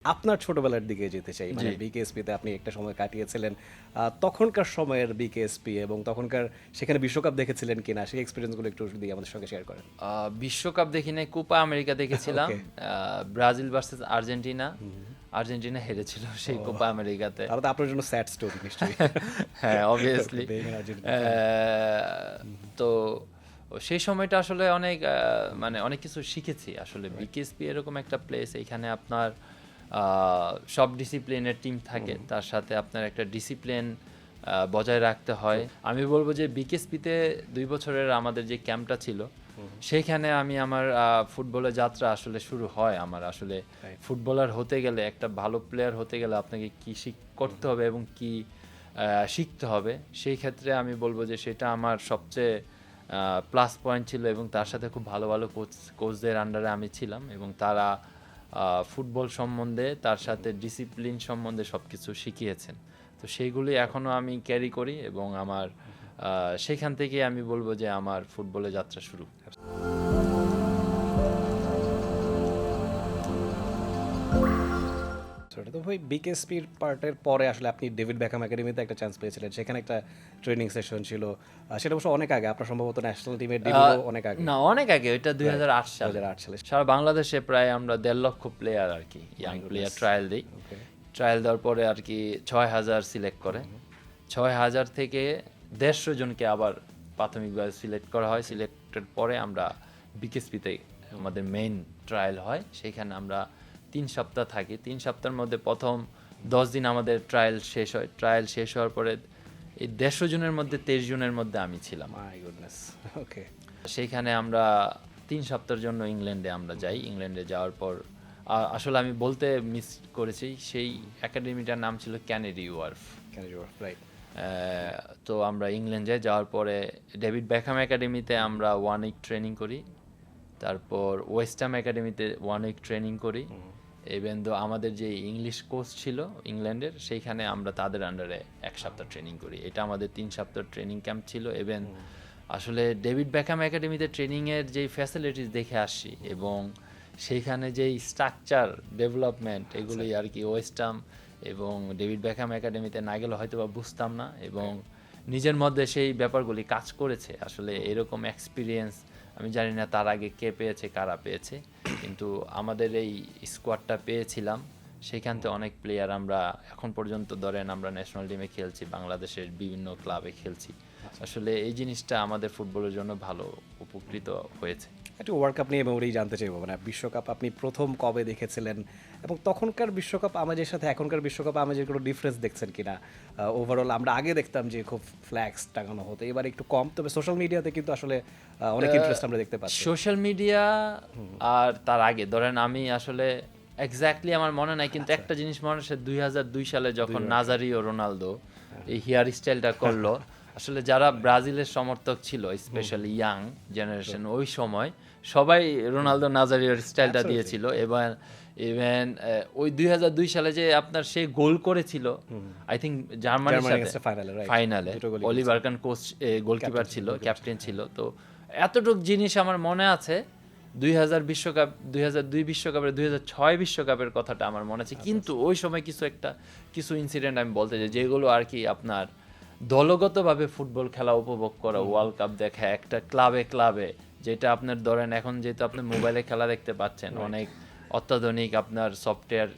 আপনার ছোটবেলার দিকে যেতে চাই, মানে জি। বিকেএসপিতে আপনি একটা সময় কাটিয়েছিলেন। তখনকার সময়ের বিকেএসপি এবং তখনকার সেখানে বিশ্বকাপ দেখেছিলেন কিনা, সেই এক্সপেরিয়েন্সগুলো একটু যদি আমাদের সঙ্গে শেয়ার করেন। বিশ্বকাপ দেখি নাই, কোপা আমেরিকা দেখেছিলাম। Okay. Brazil versus Argentina. Argentina হেরেছিল সেই ও, কোপা আমেরিকাতে। তাহলে তো আপনার জন্য স্যাড স্টোরি নিশ্চয়ই। হ্যাঁ, obviously. Being an Argentine fan. তো সেই সময়টা আসলে অনেক মানে অনেক কিছু শিখেছি আসলে। বিকেএসপি এরকম একটা প্লেস, এখানে আপনার সব ডিসিপ্লিনের টিম থাকে, তার সাথে আপনার একটা ডিসিপ্লিন বজায় রাখতে হয়। আমি বলবো যে বিকেএসপিতে 2 বছরের আমাদের যে ক্যাম্পটা ছিল, সেইখানে আমি আমার ফুটবলের যাত্রা আসলে শুরু হয়। আমার আসলে ফুটবলার হতে গেলে, একটা ভালো প্লেয়ার হতে গেলে আপনাকে কি করতে হবে এবং কি শিখতে হবে, সেই ক্ষেত্রে আমি বলবো যে সেটা আমার সবচেয়ে প্লাস পয়েন্ট ছিল। এবং তার সাথে খুব ভালো ভালো কোচদের আন্ডারে আমি ছিলাম, এবং তারা ফুটবল সম্বন্ধে, তার সাথে ডিসিপ্লিন সম্বন্ধে সব কিছু শিখিয়েছেন। তো সেইগুলি এখনও আমি ক্যারি করি, এবং আমার সেখান থেকে আমি বলবো যে আমার ফুটবলে যাত্রা শুরু। তো ভাই, বিকেএসপির পার্টের পরে আসলে আপনি ডেভিড বেকহাম একাডেমিতে একটা চান্স পেয়েছিলেন, সেখানে একটা ট্রেনিং সেশন ছিল। সেটা অবশ্য অনেক আগে, আপনার সম্ভবত ন্যাশনাল টিমের ডেবিউটও অনেক আগে। না, অনেক আগে, ওইটা 2008 সালে। 2008 সালে। সারা বাংলাদেশে প্রায় আমরা 1.5 লক্ষ প্লেয়ার আর কি, ইয়াং প্লেয়ার ট্রায়াল দিই। ট্রায়াল দেওয়ার পরে আর কি 6,000 সিলেক্ট করে। 6,000 থেকে 150 জনকে আবার প্রাথমিকভাবে সিলেক্ট করা হয়। সিলেক্টের পরে আমরা বিকেএসপিতে আমাদের মেইন ট্রায়াল হয়, সেখানে আমরা 3 সপ্তাহ থাকি। 3 সপ্তাহের মধ্যে প্রথম 10 দিন আমাদের ট্রায়াল শেষ হয়। ট্রায়াল শেষ হওয়ার পরে এই 150 জনের মধ্যে 23 জনের মধ্যে আমি ছিলাম। My goodness. ওকে। সেইখানে আমরা 3 সপ্তাহের জন্য ইংল্যান্ডে আমরা যাই। ইংল্যান্ডে যাওয়ার পর আসলে আমি বলতে মিস করেছি, সেই একাডেমিটার নাম ছিল ক্যানেডি ওয়ার্ফ। রাইট। তো আমরা ইংল্যান্ডে যাওয়ার পরে ডেভিড বেকহাম একাডেমিতে আমরা 1 উইক ট্রেনিং করি। তারপর ওয়েস্টহাম একাডেমিতে 1 উইক ট্রেনিং করি। ইভেন দো আমাদের যে ইংলিশ কোচ ছিল ইংল্যান্ডের, সেইখানে আমরা তাদের আন্ডারে 1 সপ্তাহ ট্রেনিং করি। এটা আমাদের 3 সপ্তাহ ট্রেনিং ক্যাম্প ছিল। ইভেন আসলে ডেভিড বেকহাম একাডেমিতে ট্রেনিংয়ের যেই ফ্যাসিলিটিস দেখে আসছি, এবং সেইখানে যেই স্ট্রাকচার ডেভেলপমেন্ট, এগুলি আর কি ওয়েস্টহাম এবং ডেভিড বেকহাম একাডেমিতে না গেলে হয়তো বা বুঝতাম না, এবং নিজের মধ্যে সেই ব্যাপারগুলি কাজ করেছে। আসলে এরকম এক্সপিরিয়েন্স আমি জানি না তার আগে কে পেয়েছে, কারা পেয়েছে, কিন্তু আমাদের এই স্কোয়াডটা পেয়েছিলাম। সেখান থেকে অনেক প্লেয়ার আমরা এখন পর্যন্ত ধরেন আমরা ন্যাশনাল টিমে খেলছি, বাংলাদেশের বিভিন্ন ক্লাবে খেলছি। আসলে এই জিনিসটা আমাদের ফুটবলের জন্য ভালো উপকৃত হয়েছে। একটু ওয়ার্ল্ড কাপ নিয়ে মেমোরি জানতে চাইবো, মানে বিশ্বকাপ আপনি প্রথম কবে দেখেছিলেন, এবং তখনকার বিশ্বকাপ আমেজের সাথে এখনকার বিশ্বকাপ আমেজের কোনো ডিফারেন্স দেখছেন কিনা? ওভারঅল আমরা আগে দেখতাম যে খুব ফ্ল্যাক্স টাঙানো হতো, এবার একটু কম, তবে সোশ্যাল মিডিয়াতে কিন্তু আসলে অনেক ইন্টারেস্ট আমরা দেখতে পাচ্ছি। সোশ্যাল মিডিয়া আর তার আগে ধরেন আমি আসলে এক্স্যাক্টলি আমার মনে নাই, কিন্তু একটা জিনিস মনে আছে, 2002 সালে যখন নাজারিও রোনালদো এই হেয়ার স্টাইলটা করলো, আসলে যারা ব্রাজিলের সমর্থক ছিল, স্পেশালি ইয়াং জেনারেশন, ওই সময় সবাই রোনালদো নাজারিওর স্টাইলটা দিয়েছিল। এবং ইভেন ওই 2002 সালে যে আপনার সে গোল করেছিল, আই থিঙ্ক জার্মানির সাথে ফাইনালে, অলিভার কান কোচ গোলকিপার ছিল, ক্যাপ্টেন ছিল। তো এতটুক জিনিস আমার মনে আছে। 2000 বিশ্বকাপ, 2002 বিশ্বকাপের, 2006 বিশ্বকাপের কথাটা আমার মনে আছে। কিন্তু ওই সময় কিছু ইনসিডেন্ট আমি বলতে চাই, যেগুলো আর কি আপনার দলগতভাবে ফুটবল খেলা উপভোগ করা, ওয়ার্ল্ড কাপ দেখা একটা ক্লাবে ক্লাবে, যেটা আপনার ধরেন এখন যেহেতু আপনি মোবাইলে খেলা দেখতে পাচ্ছেন, অনেক অত্যাধুনিক আপনার সফটওয়্যার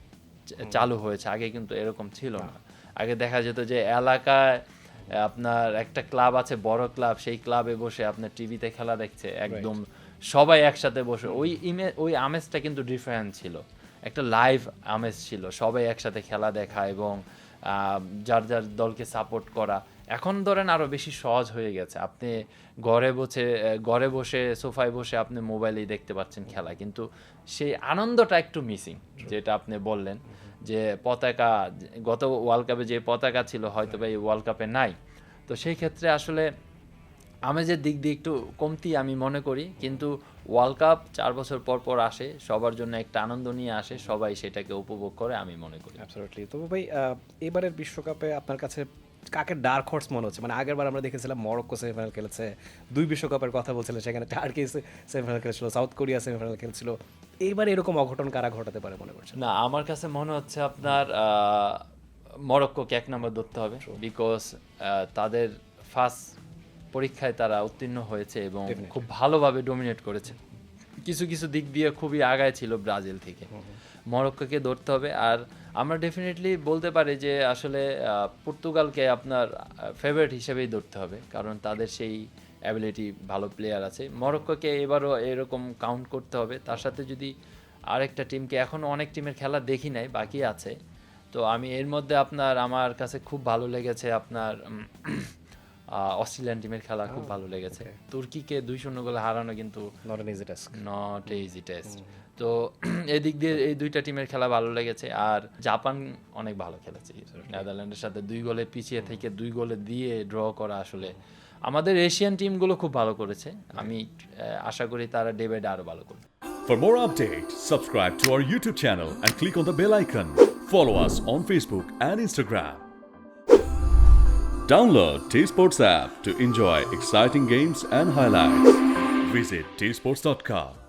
চালু হয়েছে, আগে কিন্তু এরকম ছিল না। আগে দেখা যেত যে এলাকায় আপনার একটা ক্লাব আছে, বড় ক্লাব, সেই ক্লাবে বসে আপনার টিভিতে খেলা দেখছে, একদম সবাই একসাথে বসে। ওই আমেজটা কিন্তু ডিফারেন্ট ছিল, একটা লাইভ আমেজ ছিল, সবাই একসাথে খেলা দেখা এবং যার যার দলকে সাপোর্ট করা। এখন ধরেন আরো বেশি সহজ হয়ে গেছে, আপনি ঘরে বসে সোফায় বসে আপনি মোবাইলেই দেখতে পাচ্ছেন খেলা, কিন্তু সেই আনন্দটা একটু মিসিং। যেটা আপনি বললেন যে পতাকা, গত ওয়ার্ল্ড কাপে যে পতাকা ছিল হয়তো বা এই ওয়ার্ল্ড কাপে নাই। তো সেই ক্ষেত্রে আসলে আমেজের দিক দিয়ে একটু কমতি আমি মনে করি, কিন্তু ওয়ার্ল্ড কাপ 4 বছর পর পর আসে, সবার জন্য একটা আনন্দ নিয়ে আসে, সবাই সেটাকে উপভোগ করে আমি মনে করি। অ্যাবসলিউটলি। তবে ভাই, এবারের বিশ্বকাপে আপনার কাছে কাকে ডার্ক হর্স মনে হচ্ছে? মানে আগেরবার আমরা দেখেছিলাম মরক্কো সেমিফাইনাল খেলেছে, 2 বিশ্বকাপের কথা বলছিলেন, সেখানে টার্কি সেমিফাইনাল খেলেছিল, সাউথ কোরিয়া সেমিফাইনাল খেলেছিল। এইবার এরকম অঘটন কারা ঘটাতে পারে মনে করছেন? না, আমার কাছে মনে হচ্ছে আপনার মরক্কোকে 1 নম্বর ধরতে হবে, বিকজ তাদের ফার্স্ট পরীক্ষায় তারা উত্তীর্ণ হয়েছে এবং খুব ভালোভাবে ডমিনেট করেছে, কিছু কিছু দিক দিয়ে খুবই আগায় ছিল ব্রাজিল থেকে। মরক্কোকে ধরতে হবে। আর আমরা ডেফিনেটলি বলতে পারি যে আসলে পর্তুগালকে আপনার ফেভারিট হিসেবেই ধরতে হবে, কারণ তাদের সেই অ্যাবিলিটি, ভালো প্লেয়ার আছে। মরক্কোকে এবারও এরকম কাউন্ট করতে হবে। তার সাথে যদি আরেকটা টিমকে, এখনও অনেক টিমের খেলা দেখি নাই, বাকি আছে। তো আমি এর মধ্যে আমার কাছে খুব ভালো লেগেছে আপনার অস্ট্রেলিয়ান টিমের খেলা খুব ভালো লেগেছে। তুর্কিকে 2-0 গোলে হারানো কিন্তু not an easy task. Not easy test. তো এদিক দিয়ে এই দুইটা টিমের খেলা ভালো লেগেছে। আর জাপান অনেক ভালো খেলেছে, নেদারল্যান্ডের সাথে 2 গোলে পিছিয়ে থেকে 2 গোলে দিয়ে ড্র করা। আসলে আমাদের এশিয়ান টিমগুলো খুব ভালো করেছে, আমি আশা করি তারা ডে বাই ডে আরও ভালো করবে। For more updates, subscribe to our YouTube channel and click on the bell icon. Follow us on Facebook and Instagram. Download T-Sports app to enjoy exciting games and highlights. Visit tsports.com.